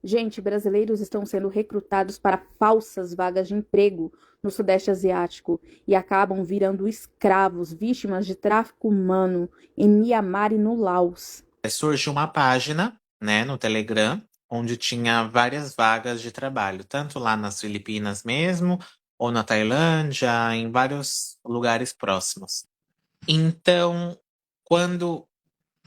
Gente, brasileiros estão sendo recrutados para falsas vagas de emprego no Sudeste Asiático e acabam virando escravos, vítimas de tráfico humano em Mianmar e no Laos. Surgiu uma página, né, no Telegram, onde tinha várias vagas de trabalho, tanto lá nas Filipinas mesmo, ou na Tailândia, em vários lugares próximos. Então, quando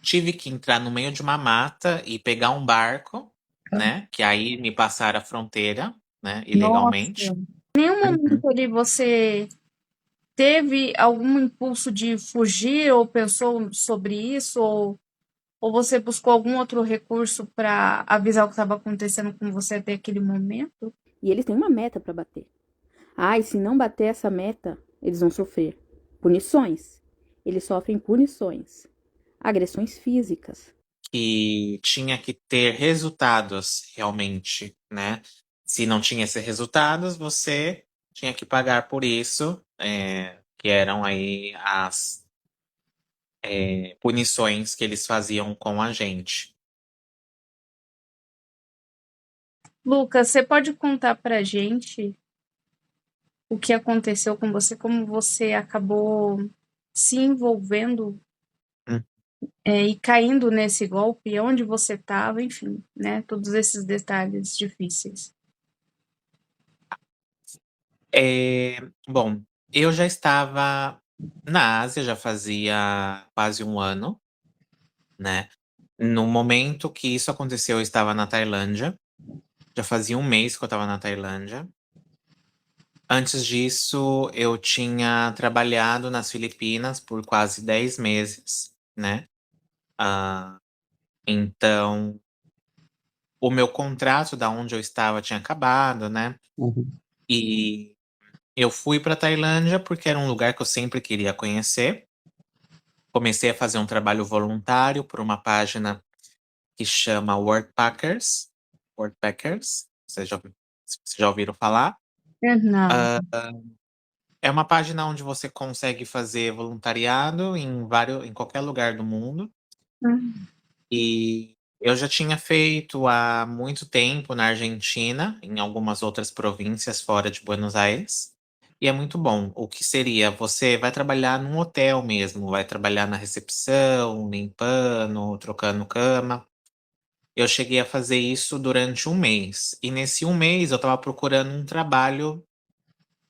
tive que entrar no meio de uma mata e pegar um barco, né, que aí me passaram a fronteira, né, Nossa. ilegalmente. Nenhum Uhum. momento ali você teve algum impulso de fugir ou pensou sobre isso ou você buscou algum outro recurso para avisar o que estava acontecendo com você até aquele momento? E eles têm uma meta para bater. Ah, e se não bater essa meta, eles vão sofrer punições. Eles sofrem punições, agressões físicas. Que tinha que ter resultados realmente, né? Se não tinha esses resultados, você tinha que pagar por isso, que eram aí as punições que eles faziam com a gente. Lucas, você pode contar pra gente o que aconteceu com você, como você acabou se envolvendo Hum. e caindo nesse golpe, onde você estava, enfim, né? Todos esses detalhes difíceis. Bom, eu já estava na Ásia, já fazia quase um ano, né? No momento que isso aconteceu, eu estava na Tailândia. Já fazia um mês que eu estava na Tailândia. Antes disso, eu tinha trabalhado nas Filipinas por quase 10 meses, né? Ah, então, o meu contrato da onde eu estava tinha acabado, né? Uhum. E eu fui para Tailândia porque era um lugar que eu sempre queria conhecer. Comecei a fazer um trabalho voluntário por uma página que chama Worldpackers. Worldpackers, vocês já ouviram falar? Não. É uma página onde você consegue fazer voluntariado em qualquer lugar do mundo. Hum. E eu já tinha feito há muito tempo na Argentina, em algumas outras províncias fora de Buenos Aires. E é muito bom. O que seria? Você vai trabalhar num hotel mesmo, vai trabalhar na recepção, limpando, trocando cama. Eu cheguei a fazer isso durante um mês. E nesse um mês eu estava procurando um trabalho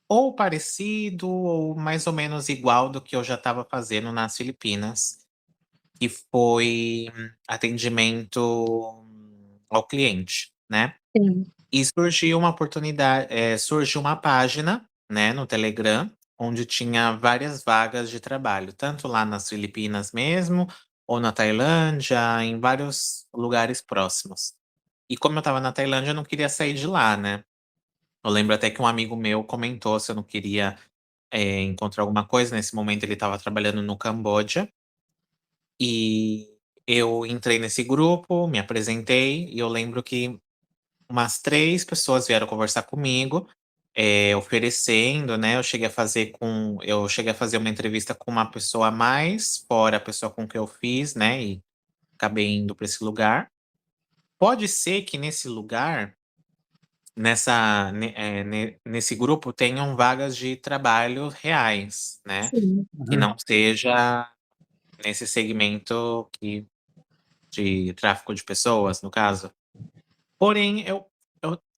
ou parecido ou mais ou menos igual do que eu já estava fazendo nas Filipinas, que foi atendimento ao cliente, né. Sim. E surgiu uma oportunidade, surgiu uma página, né, no Telegram, onde tinha várias vagas de trabalho, tanto lá nas Filipinas mesmo, ou na Tailândia, em vários lugares próximos. E como eu estava na Tailândia, eu não queria sair de lá, né. Eu lembro até que um amigo meu comentou se eu não queria encontrar alguma coisa. Nesse momento ele estava trabalhando no Camboja, e eu entrei nesse grupo, me apresentei, e eu lembro que umas 3 pessoas vieram conversar comigo, oferecendo, né, eu cheguei a fazer uma entrevista com uma pessoa a mais, fora a pessoa com que eu fiz, né, e acabei indo para esse lugar. Pode ser que nesse lugar, nesse grupo tenham vagas de trabalho reais, né, Sim. que Uhum. não seja nesse segmento de tráfico de pessoas, no caso. Porém,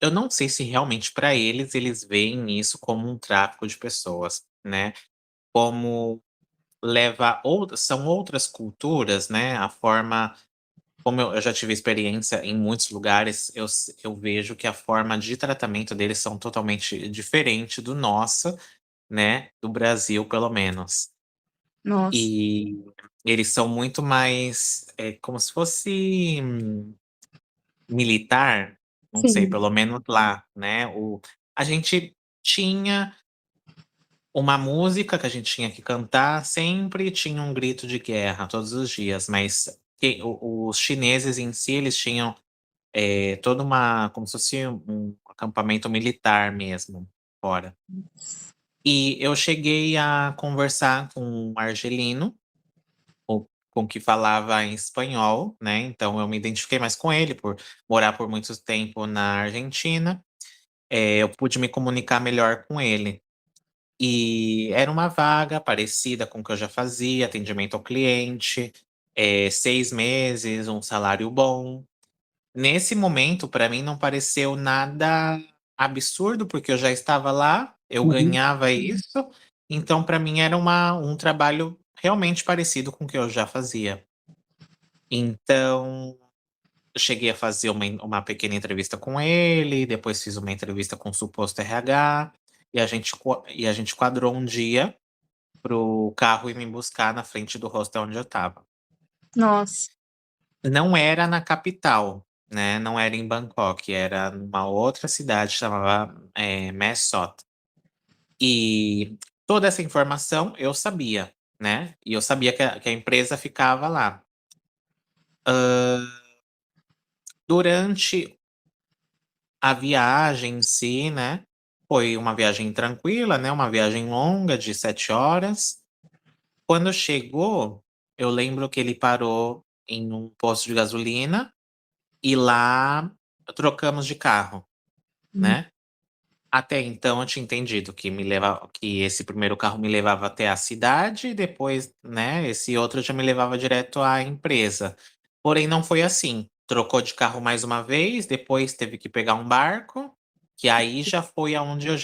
eu não sei se realmente para eles veem isso como um tráfico de pessoas, né, como são outras culturas, né, a forma como eu já tive experiência em muitos lugares, eu vejo que a forma de tratamento deles são totalmente diferente do nosso, né, do Brasil pelo menos. Nossa. E eles são muito mais, como se fosse militar, não sei, Sim. pelo menos lá, né, a gente tinha uma música que a gente tinha que cantar, sempre tinha um grito de guerra todos os dias, mas os chineses em si, eles tinham, toda uma como se fosse um acampamento militar mesmo, fora. E eu cheguei a conversar com um argelino, com que falava em espanhol, né, então eu me identifiquei mais com ele por morar por muito tempo na Argentina, eu pude me comunicar melhor com ele. E era uma vaga parecida com o que eu já fazia, atendimento ao cliente, 6 meses, um salário bom. Nesse momento, para mim, não pareceu nada absurdo, porque eu já estava lá, eu Uhum. ganhava isso, então para mim era um trabalho realmente parecido com o que eu já fazia. Então, eu cheguei a fazer uma pequena entrevista com ele, depois fiz uma entrevista com o suposto RH, e a gente quadrou um dia para o carro ir me buscar na frente do hostel onde eu estava. Nossa, Não era na capital, né, não era em Bangkok, era numa outra cidade, chamava, Mae Sot. E toda essa informação eu sabia, né, e eu sabia que a empresa ficava lá. Durante a viagem em si, né, foi uma viagem tranquila, né, uma viagem longa de 7 horas. Quando chegou, eu lembro que ele parou em um posto de gasolina e lá trocamos de carro, hum, né. Até então eu tinha entendido que esse primeiro carro me levava até a cidade e depois, né, esse outro já me levava direto à empresa. Porém não foi assim, trocou de carro mais uma vez, depois teve que pegar um barco, que aí já foi aonde eu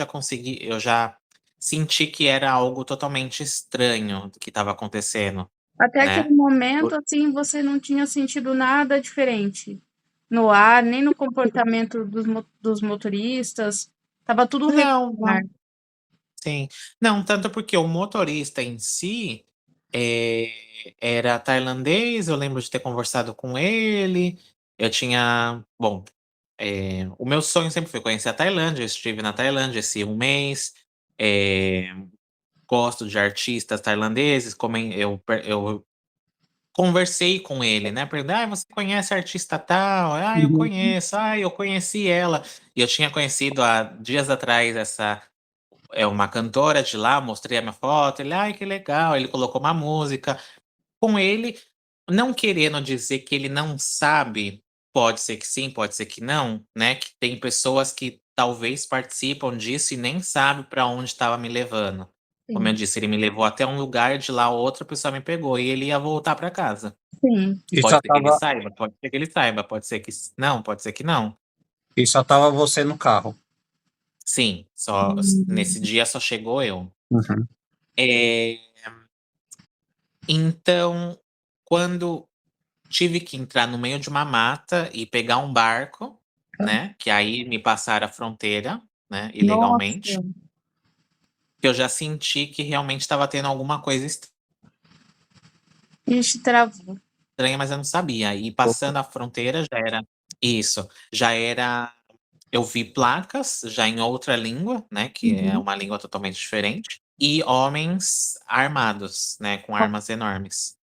já senti que era algo totalmente estranho do que estava acontecendo, até aquele né. momento, Por assim, você não tinha sentido nada diferente no ar, nem no comportamento dos motoristas, estava tudo não, regular. não. Sim. Não, tanto porque o motorista em si, era tailandês, eu lembro de ter conversado com ele, eu tinha bom, o meu sonho sempre foi conhecer a Tailândia, eu estive na Tailândia esse um mês, eh, gosto de artistas tailandeses, eu conversei com ele, né, perguntei: "Ai, você conhece a artista tal?", "Ah, eu Uhum. conheço", "Ah, eu conheci ela", e eu tinha conhecido há dias atrás uma cantora de lá, mostrei a minha foto, ele: "Ai, que legal", ele colocou uma música. Com ele, não querendo dizer que ele não sabe, pode ser que sim, pode ser que não, né, que tem pessoas que talvez participam disso e nem sabe para onde estava me levando. Como eu Sim, disse, ele me levou até um lugar, de lá outra pessoa me pegou e ele ia voltar para casa. sim. E só Pode ser que ele estava saiba, pode ser que ele saiba, pode ser que não, pode ser que não. e só estava você no carro. Sim, nesse Hum. dia só chegou eu. Uhum. Eh Então, quando tive que entrar no meio de uma mata e pegar um barco, né, que aí me passaram a fronteira, né, Nossa, ilegalmente, que eu já senti que realmente estava tendo alguma coisa ixi, travou. estranha, mas eu não sabia. E passando a fronteira já era isso, já era eu vi placas já em outra língua, né, que é Uhum. uma língua totalmente diferente, e homens armados, né, com armas enormes.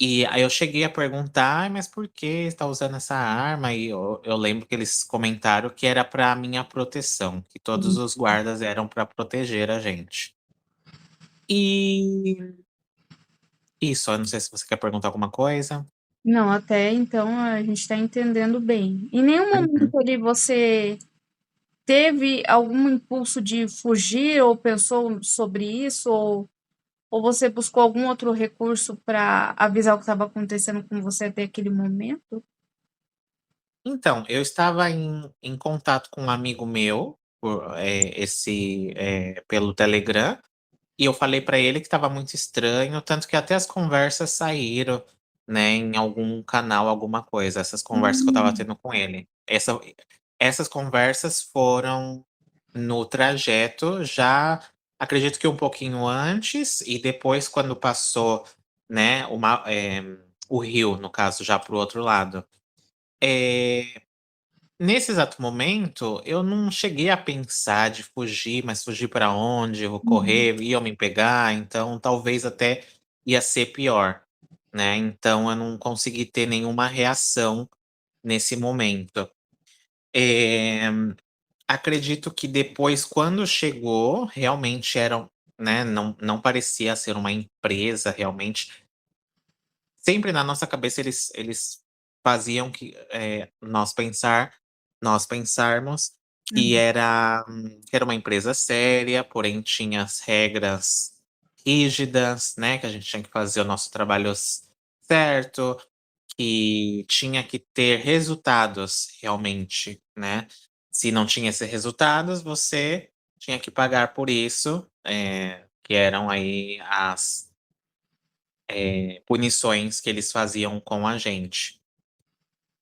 E aí eu cheguei a perguntar: "Ai, mas por que está usando essa arma?" E eu lembro que eles comentaram que era para minha proteção, que todos os guardas eram para proteger a gente. E isso, eu não sei se você quer perguntar alguma coisa. Não, até então a gente está entendendo bem. Em nenhum Uhum. momento ali você teve algum impulso de fugir ou pensou sobre isso, ou você buscou algum outro recurso para avisar o que estava acontecendo com você até aquele momento? Então, eu estava em contato com um amigo meu, pelo Telegram. E eu falei pra ele que estava muito estranho, tanto que até as conversas saíram, né, em algum canal, alguma coisa, essas conversas que eu estava Hum, tendo com ele. Essas conversas foram no trajeto, já acredito que um pouquinho antes e depois quando passou, né, o rio, no caso, já para o outro lado. Eh Nesse exato momento, eu não cheguei a pensar de fugir, mas fugir para onde? Eu vou uhum, correr, iam me pegar, então talvez até ia ser pior, né. Então eu não consegui ter nenhuma reação nesse momento. Eh, Acredito que depois quando chegou, realmente não parecia ser uma empresa realmente. sempre na nossa cabeça eles faziam que, nós pensarmos Uhum. que era uma empresa séria, porém tinha as regras rígidas, né, que a gente tinha que fazer o nosso trabalho certo, que tinha que ter resultados realmente, né. Se não tinha esses resultados, você tinha que pagar por isso, que eram aí as punições que eles faziam com a gente.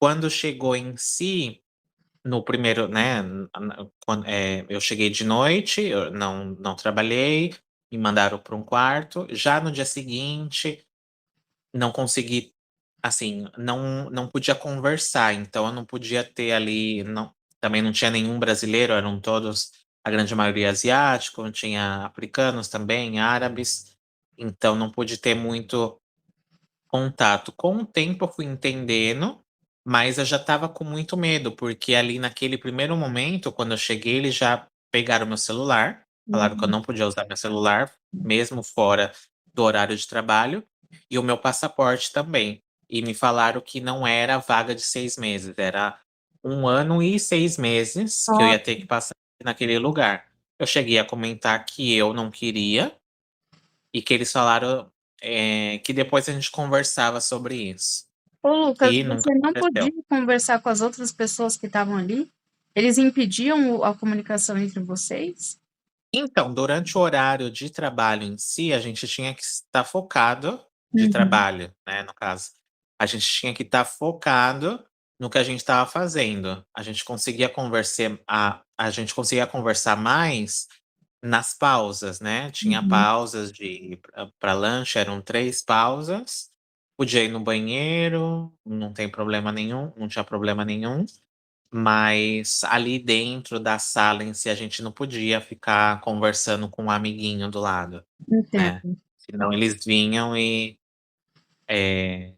Quando chegou em si, no primeiro, né, eu cheguei de noite, eu não trabalhei, me mandaram para um quarto, já no dia seguinte, não consegui, assim, não podia conversar, então eu não podia ter ali, não, também não tinha nenhum brasileiro, eram todos, a grande maioria asiático, tinha africanos também, árabes, então não pude ter muito contato. Com o tempo eu fui entendendo, mas eu já estava com muito medo, porque ali naquele primeiro momento, quando eu cheguei, eles já pegaram meu celular, falaram que eu Uhum. não podia usar meu celular, mesmo fora do horário de trabalho, e o meu passaporte também. E me falaram que não era vaga de 6 meses, era 1 ano e 6 meses que eu ia ter Nossa. que passar naquele lugar. Eu cheguei a comentar que eu não queria, e que eles falaram, que depois a gente conversava sobre isso. Ô, Lucas, E nunca você não podia aconteceu. conversar com as outras pessoas que estavam ali? Eles impediam a comunicação entre vocês? Então, durante o horário de trabalho em si, a gente tinha que estar focado de Uhum. trabalho, né, no caso. A gente tinha que estar focado no que a gente estava fazendo. A gente conseguia conversar mais nas pausas, né, tinha Uhum. pausas de para lanche, eram 3 pausas, podia ir no banheiro, não tem problema nenhum, não tinha problema nenhum. Mas ali dentro da sala em si, a gente não podia ficar conversando com um amiguinho do lado, né. Entendo. Senão eles vinham e, eh,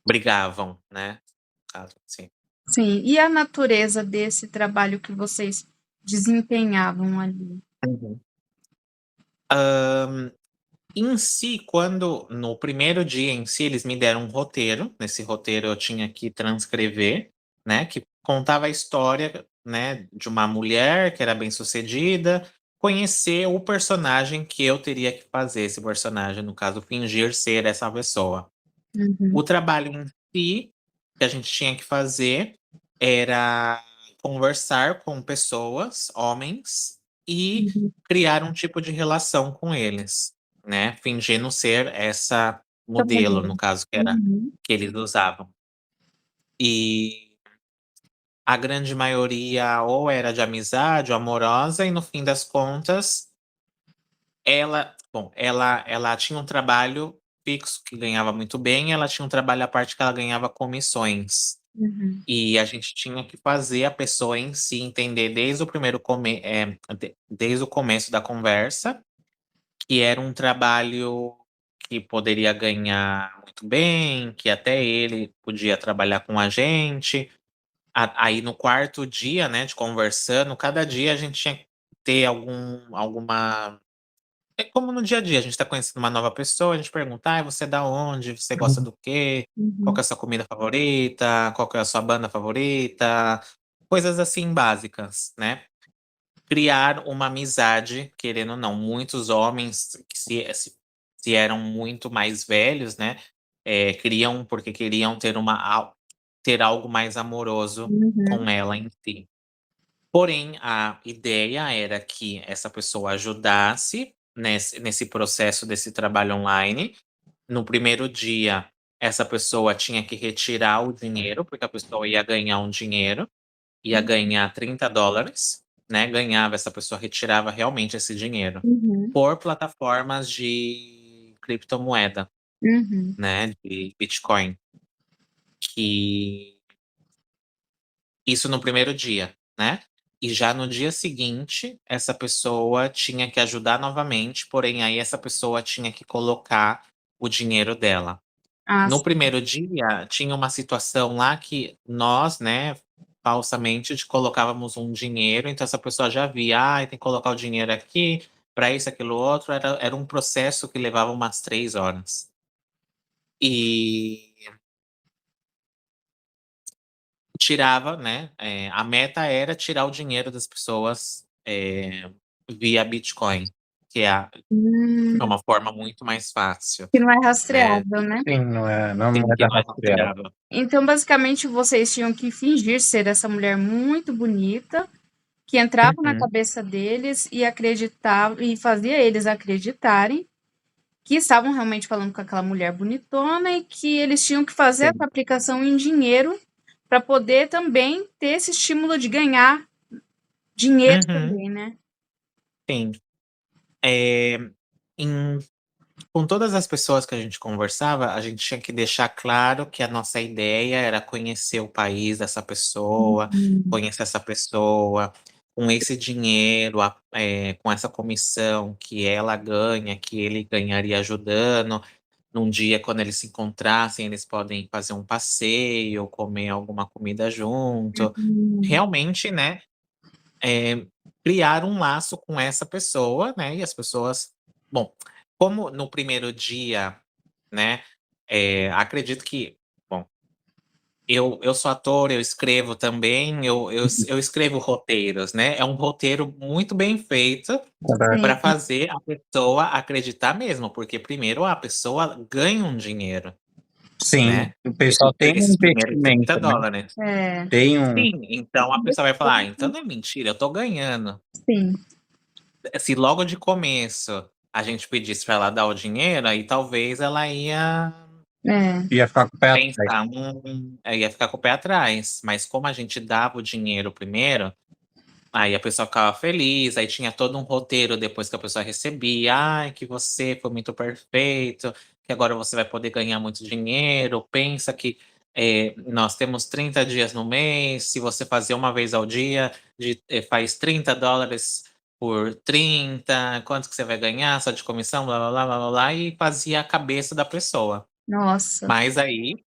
brigavam, né, no caso, sim. Sim. E a natureza desse trabalho que vocês desempenhavam ali? Uhum. Em si, quando no primeiro dia em si, eles me deram um roteiro, nesse roteiro eu tinha que transcrever, né, que contava a história, né, de uma mulher que era bem-sucedida, conhecer o personagem que eu teria que fazer, esse personagem, no caso, fingir ser essa pessoa. Uhum. O trabalho em si, que a gente tinha que fazer, era conversar com pessoas, homens, e Uhum. criar um tipo de relação com eles, né, fingindo ser essa Essa modelo, mulher. no caso, que era Uhum. que eles usavam. E a grande maioria ou era de amizade ou amorosa e no fim das contas, ela tinha um trabalho fixo que ganhava muito bem, e ela tinha um trabalho à parte que ela ganhava comissões. Uhum. E a gente tinha que fazer a pessoa em si entender desde o começo da conversa, que era um trabalho que poderia ganhar muito bem, que até ele podia trabalhar com a gente. Aí no quarto dia, né, de conversando, cada dia a gente tinha que ter alguma, é como no dia a dia, a gente tá conhecendo uma nova pessoa, a gente pergunta: "Ai, você é da onde? Você gosta do quê? Qual que é Uhum. a sua comida favorita? Qual que é a sua banda favorita?". Coisas assim básicas, né. Criar uma amizade, querendo ou não, muitos homens que se eram muito mais velhos, né, criam porque queriam ter algo mais amoroso com Uhum. ela em si. Porém, a ideia era que essa pessoa ajudasse nesse processo desse trabalho online. No primeiro dia, essa pessoa tinha que retirar o dinheiro, porque a pessoa ia ganhar um dinheiro, ia ganhar $30, né, ganhava, essa pessoa retirava realmente esse dinheiro, Uhum. por plataformas de criptomoeda, Uhum. né, de Bitcoin, que isso no primeiro dia, né. E já no dia seguinte, essa pessoa tinha que ajudar novamente, porém aí essa pessoa tinha que colocar o dinheiro dela. Ah, No sim. primeiro dia, tinha uma situação lá que nós, né, falsamente colocávamos um dinheiro, então essa pessoa já via: "Ai, tem que colocar o dinheiro aqui, para isso, aquilo, outro", era um processo que levava umas 3 horas. e tirava, né, a meta era tirar o dinheiro das pessoas, via Bitcoin, que Hum, é uma forma muito mais fácil, que não é né, rastreável, né? Sim, não sim, é que da não é rastrear. rastreável. Então, basicamente, vocês tinham que fingir ser essa mulher muito bonita, que entrava na Uhum, cabeça deles e acreditava e fazia eles acreditarem que estavam realmente falando com aquela mulher bonitona e que eles tinham que fazer essa sim. aplicação em dinheiro para poder também ter esse estímulo de ganhar dinheiro Uhum, também, né? sim. Eh, em Com todas as pessoas que a gente conversava, a gente tinha que deixar claro que a nossa ideia era conhecer o país dessa pessoa, Uhum. conhecer essa pessoa, com esse dinheiro, com essa comissão que ela ganha, que ele ganharia ajudando. Num dia, quando eles se encontrassem, eles podem fazer um passeio, comer alguma comida junto. Uhum. Realmente, né, criar um laço com essa pessoa, né, e as pessoas bom, como no primeiro dia, né, acredito que bom, eu sou ator, eu escrevo também, eu escrevo roteiros, né, é um roteiro muito bem feito para Sim. fazer a pessoa acreditar mesmo, porque primeiro a pessoa ganha um dinheiro, Sim, né, o pessoal tem um esses primeiros investimento, né? $30. É. Tem um Sim, então a pessoa vai falar: "Ah, então não é mentira, eu tô ganhando". Sim. Se logo de começo a gente pedisse pra ela dar o dinheiro, aí talvez ela ia É. ia ficar com o pé atrás. pensar, ia ficar com o pé atrás, mas como a gente dava o dinheiro primeiro, aí a pessoa ficava feliz, aí tinha todo um roteiro depois que a pessoa recebia: "Ai, que você foi muito perfeito, que agora você vai poder ganhar muito dinheiro, pensa que, nós temos 30 dias no mês, se você fazer uma vez ao dia, faz $30 por 30, quanto que você vai ganhar só de comissão, blá-blá-blá, blá-blá-blá", e fazia a cabeça da pessoa. Nossa. Mas aí,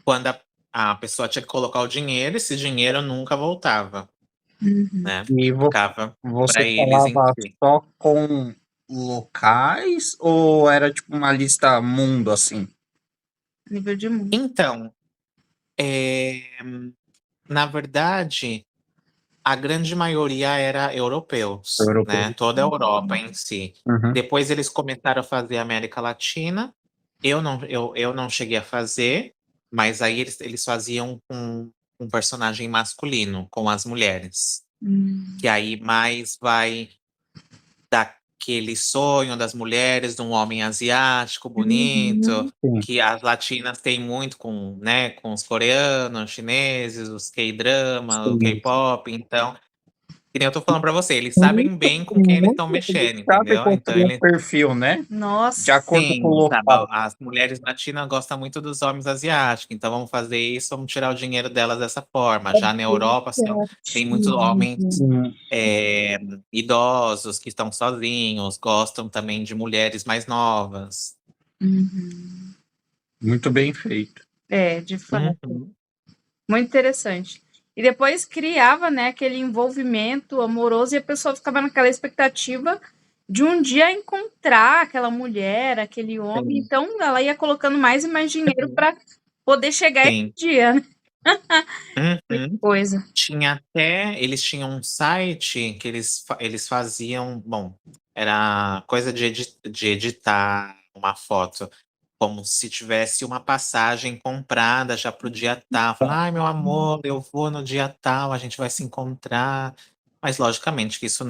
quando a pessoa tinha que colocar o dinheiro, esse dinheiro nunca voltava, Uhum. né, E ficava você para eles em falava si. só com locais ou era tipo uma lista mundo, assim? Nível de mundo. Então, eh, na verdade, a grande maioria era europeus, Europeu? né, toda a Europa em si. Uhum. Depois eles começaram a fazer América Latina, eu não cheguei a fazer, mas aí eles faziam com um personagem masculino, com as mulheres, Hum. que aí mais vai daquele sonho das mulheres, de um homem asiático bonito, Uhum. Sim. que as latinas têm muito com, né, com os coreanos, chineses, os K-drama, o Sim. K-pop, então, que nem eu tô falando pra você, eles sabem Muito bem com quem eles estão eles mexendo, sabem entendeu. Então construir um ele perfil, né, de Nossa. acordo com o sim, sabe, local. as mulheres latinas gostam muito dos homens asiáticos, então vamos fazer isso, vamos tirar o dinheiro delas dessa forma. Já na Europa tem muitos homens Sim, eh, idosos que estão sozinhos, gostam também de mulheres mais novas. Uhum. muito bem feito. É, de fato. Uhum. Muito interessante. E depois criava, né, aquele envolvimento amoroso e a pessoa ficava naquela expectativa de um dia encontrar aquela mulher, aquele homem. Sim. Então ela ia colocando mais e mais dinheiro Uhum. para poder chegar esse Sim. dia, né? Que Uhum. coisa. Eles tinham um site que eles faziam bom, era coisa de editar uma foto, como se tivesse uma passagem comprada já para o dia tal, Tá. falar: "Ai, meu amor, eu vou no dia tal, a gente vai se encontrar", mas logicamente que isso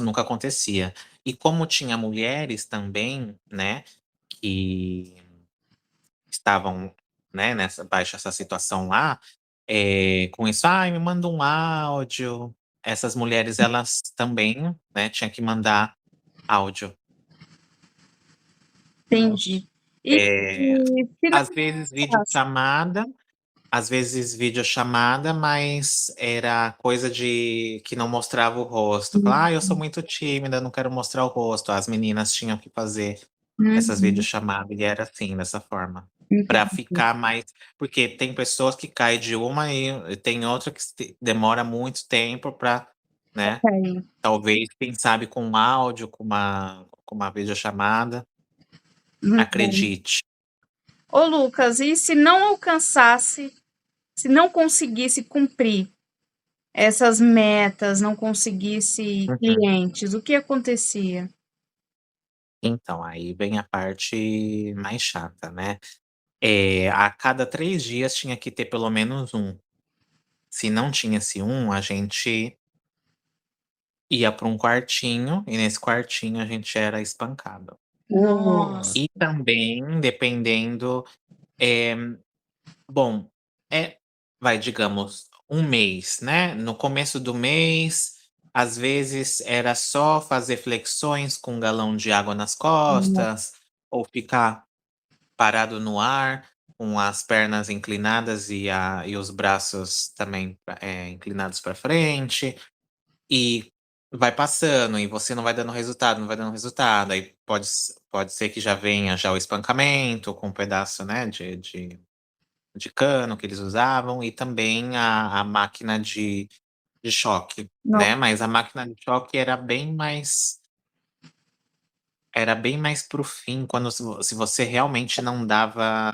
nunca acontecia. E como tinha mulheres também, né, que estavam, né, essa situação lá, com isso: "Ai, me manda um áudio". Essas mulheres, elas também, né, tinha que mandar áudio. Entendi. E, Eh, e às vezes finalização. videochamada, mas era coisa de que não mostrava o rosto. Falar: "Ah, eu sou muito tímida, não quero mostrar o rosto". As meninas tinham que fazer essas Uhum, videochamadas e era assim, dessa forma. Pra entendi. ficar mais porque tem pessoas que caem de uma e tem outra que demora muito tempo pra, né, Ok. talvez, quem sabe com um áudio, com uma videochamada, Uhum. acredite. Ô Lucas, e se não alcançasse, se não conseguisse cumprir essas metas, não conseguisse Uhum. clientes, o que acontecia? Então, aí vem a parte mais chata, né. A cada 3 dias tinha que ter pelo menos um. Se não tinha esse um, a gente ia para um quartinho, e nesse quartinho a gente era espancado. Nossa. E também dependendo, eh, bom, é digamos, um mês, né, no começo do mês, às vezes era só fazer flexões com um galão de água nas costas, ou ficar parado no ar, com as pernas inclinadas e os braços também, inclinados para frente, e vai passando, e você não vai dando resultado, não vai dando resultado, aí pode ser que já venha já o espancamento com um pedaço, né, de cano que eles usavam e também a máquina de choque, No né, mas a máquina de choque era bem mais para o fim, quando se você realmente não dava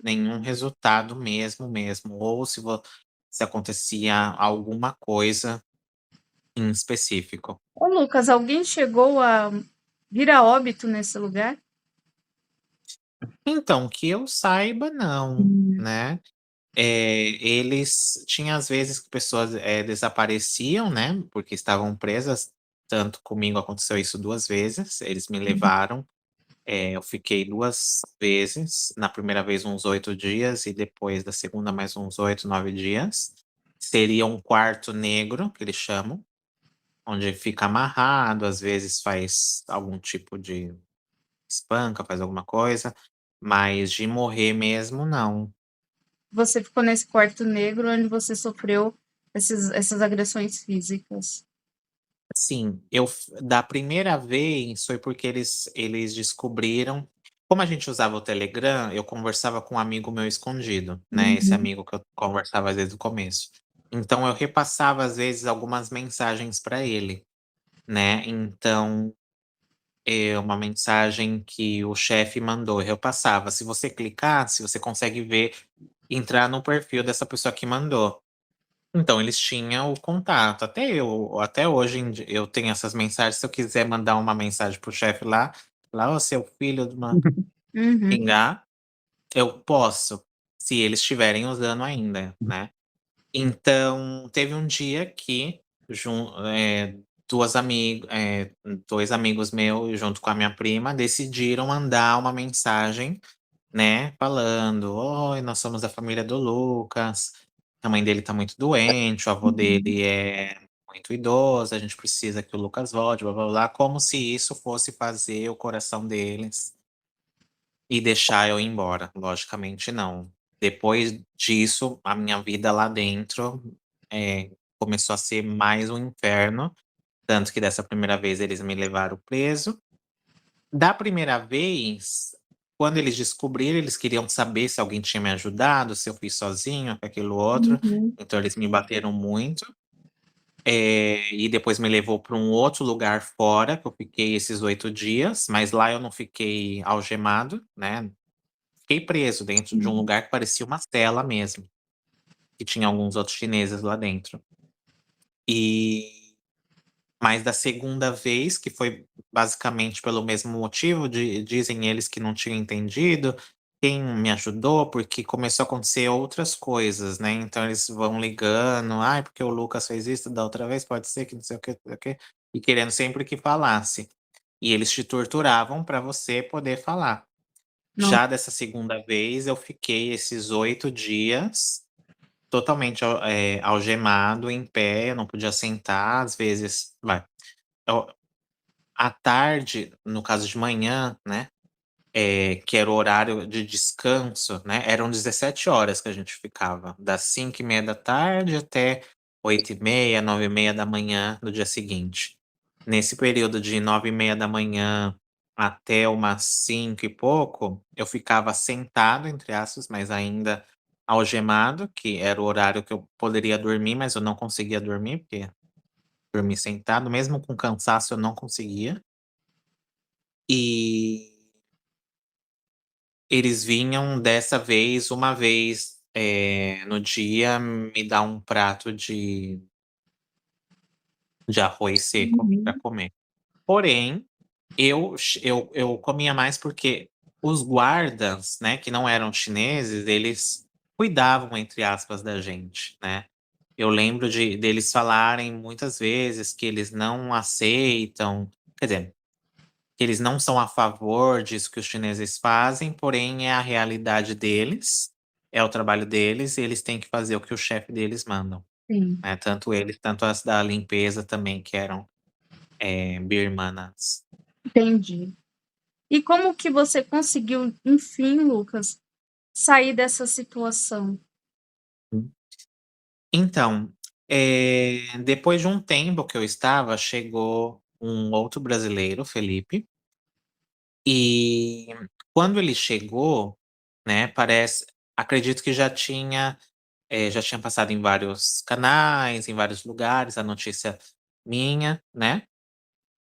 nenhum resultado mesmo, ou se acontecia alguma coisa em específico. Ô Lucas, alguém chegou a vir a óbito nesse lugar? Então, que eu saiba não, Hum. né. Eles tinha às vezes que pessoas, desapareciam, né, porque estavam presas, tanto comigo aconteceu isso 2 vezes, eles me levaram, eu fiquei 2 vezes, na primeira vez uns 8 dias e depois da segunda mais uns 8, 9 dias. Seria um quarto negro, que eles chamam, onde fica amarrado, às vezes faz algum tipo de espanca, faz alguma coisa, mas de morrer mesmo não. Você ficou nesse quarto negro onde você sofreu essas agressões físicas. Sim, eu f da primeira vez foi porque eles descobriram como a gente usava o Telegram, eu conversava com um amigo meu escondido, né, esse Uhum. amigo que eu conversava desde o começo. Então eu repassava, às vezes, algumas mensagens para ele, né, então, uma mensagem que o chefe mandou, eu repassava. Se você clicar, se você consegue ver, entrar no perfil dessa pessoa que mandou. Então eles tinham o contato, até hoje em dia eu tenho essas mensagens, se eu quiser mandar uma mensagem para o chefe lá: "Ô seu filho de uma" Uhum. xingar, eu posso, se eles estiverem usando ainda, né. Então, teve um dia que 2 ami 2 amigos meus junto com a minha prima decidiram mandar uma mensagem, né, falando: "Oi, nós somos a família do Lucas, a mãe dele tá muito doente, o avô Uhum. dele é muito idoso, a gente precisa que o Lucas volte, blá-blá-blá", como se isso fosse fazer o coração deles e deixar eu ir embora. Logicamente não. Depois disso, a minha vida lá dentro, começou a ser mais um inferno, tanto que dessa primeira vez eles me levaram preso. Da primeira vez, quando eles descobriram, eles queriam saber se alguém tinha me ajudado, se eu fui sozinho, aquilo outro, Uhum. então eles me bateram muito, e depois me levou para um outro lugar fora, que eu fiquei esses 8 dias, mas lá eu não fiquei algemado, né, fiquei preso dentro de um Sim. lugar que parecia uma cela mesmo, que tinha alguns outros chineses lá dentro. E mas da segunda vez, que foi basicamente pelo mesmo motivo, dizem eles que não tinham entendido, quem me ajudou, porque começou a acontecer outras coisas, né, então eles vão ligando: "Ai, porque o Lucas fez isso da outra vez, pode ser que não sei o quê, não sei o quê", e querendo sempre que falasse. E eles te torturavam para você poder falar. No Já dessa segunda vez, eu fiquei esses 8 dias totalmente algemado, em pé, eu não podia sentar, às vezes eu à tarde, no caso de manhã, né, que era o horário de descanso, né, eram 17 horas que a gente ficava, das 5h30 até 8h30, 9h30 do dia seguinte. Nesse período de 9h30 até umas 5 e pouco, eu ficava "sentado", entre aspas, mas ainda algemado, que era o horário que eu poderia dormir, mas eu não conseguia dormir, porque dormir sentado, mesmo com cansaço, eu não conseguia. E Eles vinham dessa vez, uma vez, no dia, me dar um prato de arroz seco para Uhum. comer. Porém, eu comia mais porque os guardas, né, que não eram chineses, eles cuidavam, entre aspas, da gente, né. Eu lembro deles falarem muitas vezes que eles não aceitam, quer dizer, que eles não são a favor disso que os chineses fazem, porém é a realidade deles, é o trabalho deles e eles têm que fazer o que o chefe deles mandam, Sim, né, tanto eles, tanto as da limpeza também que eram, birmanas. entendi. E como que você conseguiu, enfim, Lucas, sair dessa situação? Então, depois de um tempo que eu estava, chegou um outro brasileiro, Felipe, e quando ele chegou, né, acredito que já tinha passado em vários canais, em vários lugares, a notícia minha, né.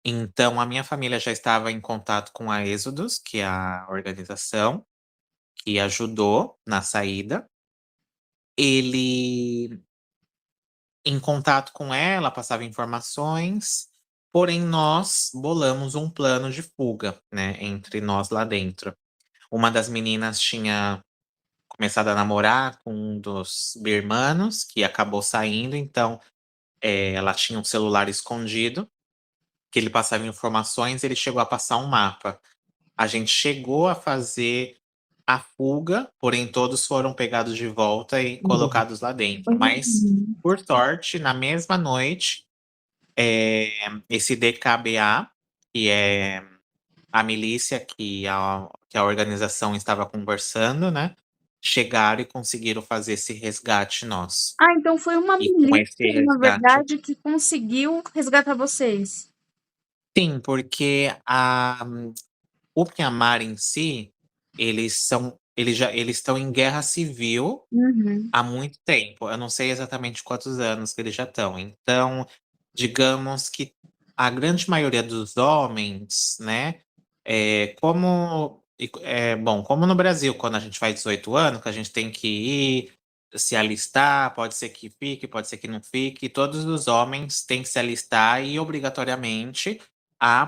Então a minha família já estava em contato com a Êxodos, que é a organização que ajudou na saída. Ele, em contato com ela, passava informações, porém nós bolamos um plano de fuga, né, entre nós lá dentro. Uma das meninas tinha começado a namorar com um dos birmanos, que acabou saindo, então, ela tinha um celular escondido, que ele passava informações, ele chegou a passar um mapa. A gente chegou a fazer a fuga, porém todos foram pegados de volta e colocados lá dentro, mas, Uhum. por sorte, na mesma noite, esse DKBA, que é a milícia que a organização estava conversando, né, chegaram e conseguiram fazer esse resgate nosso. Ah, então foi uma E com milícia, esse na resgate, verdade, que conseguiu resgatar vocês? sim, porque o Myanmar em si, eles estão em guerra civil Uhum, há muito tempo, eu não sei exatamente quantos anos que eles já estão. Então, digamos que a grande maioria dos homens, né, bom, como no Brasil, quando a gente faz 18 anos, que a gente tem que ir se alistar, pode ser que fique, pode ser que não fique, todos os homens têm que se alistar e obrigatoriamente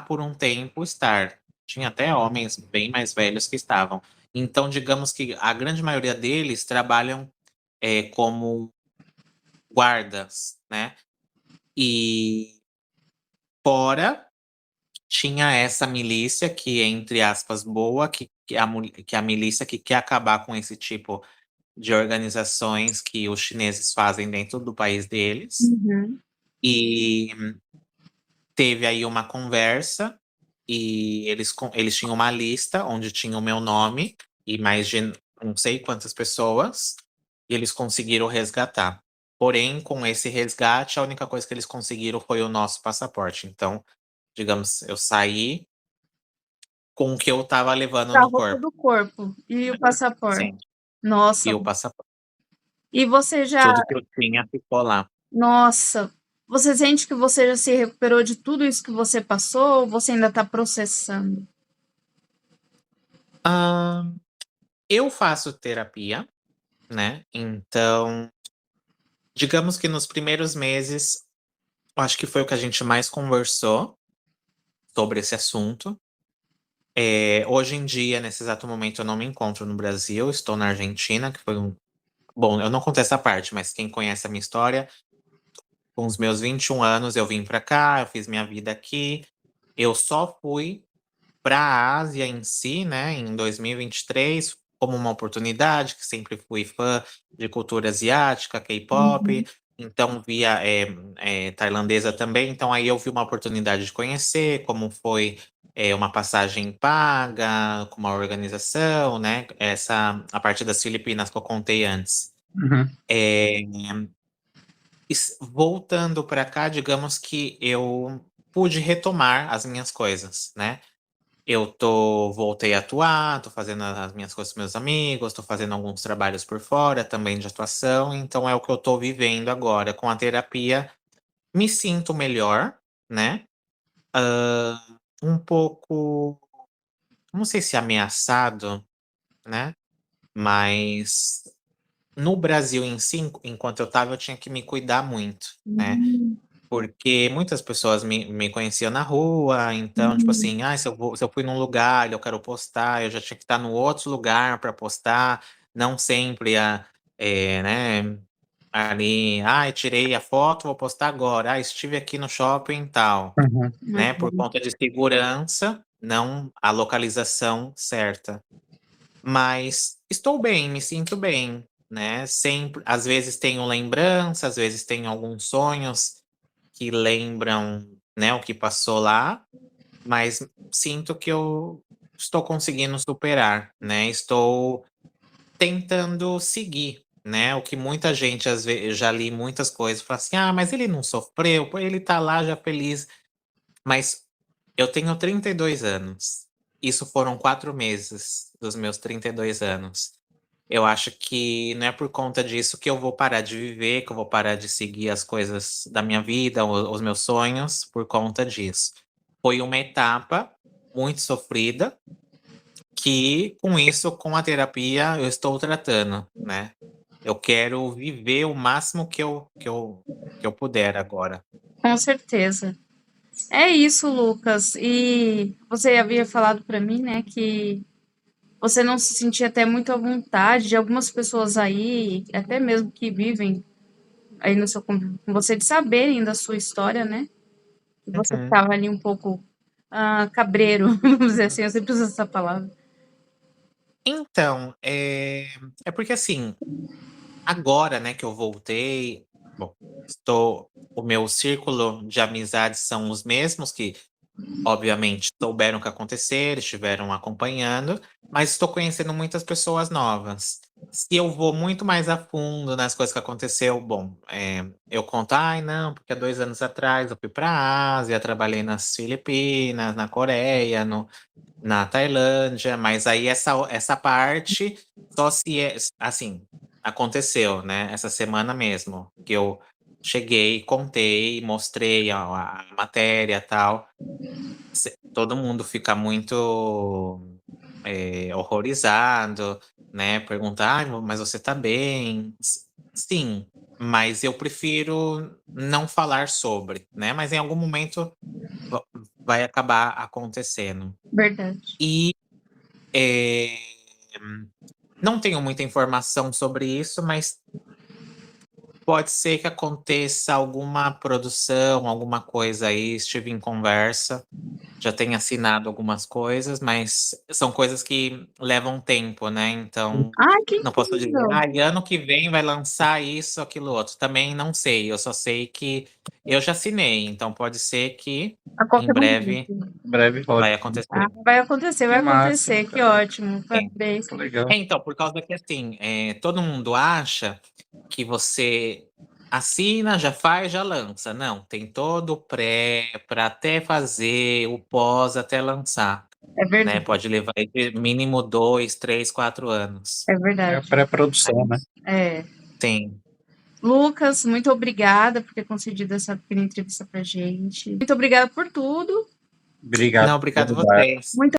por um tempo, estar. Tinha até homens bem mais velhos que estavam. Então, digamos que a grande maioria deles trabalham como guardas, né. E fora, tinha essa milícia que, entre aspas, "boa", que é a milícia que quer acabar com esse tipo de organizações que os chineses fazem dentro do país deles. uhum. E teve aí uma conversa, e eles tinham uma lista onde tinha o meu nome e mais de não sei quantas pessoas, e eles conseguiram resgatar. Porém, com esse resgate, a única coisa que eles conseguiram foi o nosso passaporte. Então, digamos, eu saí com o que eu estava levando A no roupa corpo. do corpo e o passaporte. Sim, Nossa, e o passaporte. e você já Tudo que eu tinha ficou lá. nossa, você sente que você já se recuperou de tudo isso que você passou ou você ainda tá processando? Hã, eu faço terapia, né, então, digamos que nos primeiros meses, eu acho que foi o que a gente mais conversou sobre esse assunto. Hoje em dia, nesse exato momento, eu não me encontro no Brasil, estou na Argentina, que foi bom, eu não contei essa parte, mas quem conhece a minha história, com os meus 21 anos eu vim pra cá, eu fiz minha vida aqui. Eu só fui para a Ásia em si, né, em 2023, como uma oportunidade, que sempre fui fã de cultura asiática, Uhum. K-pop, então via, tailandesa também, então aí eu vi uma oportunidade de conhecer como foi, uma passagem paga, com uma organização, né, a parte das Filipinas que eu contei antes. Uhum. Eh, voltando para cá, digamos que eu pude retomar as minhas coisas, né. Voltei a atuar, tô fazendo as minhas coisas com meus amigos, tô fazendo alguns trabalhos por fora também de atuação, então é o que eu tô vivendo agora. Com a terapia, me sinto melhor, né, um pouco, não sei se ameaçado, né. Mas no Brasil em si, enquanto eu estava, eu tinha que me cuidar muito, né. Hum, Porque muitas pessoas me conheciam na rua, então, tipo hum, assim, se eu fui num lugar e eu quero postar, eu já tinha que estar no outro lugar para postar, não sempre né, ali: "Ai, tirei a foto, vou postar agora. Ah, estive aqui no shopping tal", Uhum. né, por ok. conta de segurança, não a localização certa. Mas estou bem, me sinto bem, né, sempre às vezes tenho lembranças, às vezes tenho alguns sonhos que lembram, né, o que passou lá, mas sinto que eu estou conseguindo superar, né, estou tentando seguir, né, o que muita gente às vezes eu já li muitas coisas, fala assim: "Ah, mas ele não sofreu, pô, ele tá lá já feliz", mas eu tenho 32 anos, isso foram 4 meses dos meus 32 anos. Eu acho que não é por conta disso que eu vou parar de viver, que eu vou parar de seguir as coisas da minha vida, os meus sonhos, por conta disso. Foi uma etapa muito sofrida, que com isso, com a terapia, eu estou tratando, né. Eu quero viver o máximo que eu puder agora. Com certeza. É isso, Lucas. E você havia falado para mim, né, que você não se sentia até muito à vontade de algumas pessoas aí, até mesmo que vivem aí no seu convívio com você, de saberem da sua história, né? Que você Uhum. ficava ali um pouco cabreiro, vamos dizer assim, eu sempre uso essa palavra. Então, é porque assim, agora, né, que eu voltei, bom, o meu círculo de amizades são os mesmos que, obviamente, souberam o que aconteceu, estiveram acompanhando, mas estou conhecendo muitas pessoas novas. Se eu vou muito mais a fundo nas coisas que aconteceu, bom, eu conto: "Ai, não, porque há 2 anos atrás eu fui para a Ásia, trabalhei nas Filipinas, na Coreia, na Tailândia", mas aí essa parte só se assim, aconteceu, né, essa semana mesmo, que eu cheguei, contei, mostrei a matéria, tal. Todo mundo fica muito, horrorizado, né, pergunta: "Ai, mas você tá bem?" Sim, mas eu prefiro não falar sobre, né, mas em algum momento va vai acabar acontecendo. Verdade. E, eh, não tenho muita informação sobre isso, mas pode ser que aconteça alguma produção, alguma coisa aí, estive em conversa, já tenho assinado algumas coisas, mas são coisas que levam tempo, né, então Ai, que não posso dizer: incrível! "Ai, ano que vem vai lançar isso, aquilo, outro", também não sei, eu só sei que eu já assinei, então pode ser que A em qualquer breve momento. Breve vai hot. acontecer. Vai Que massa, acontecer, que cara. ótimo, É. parabéns. Que legal. Então, por causa que, assim, todo mundo acha que você assina, já faz, já lança. Não, tem todo o pré para até fazer o pós, até lançar, É né, verdade, pode levar aí de mínimo 2, 3, 4 anos. é É a verdade. pré-produção, né? É. Tem. Lucas, muito obrigada por ter concedido essa pequena entrevista pra gente. Muito obrigada por tudo. Obrigado Não, por obrigado ajudar. vocês. Muito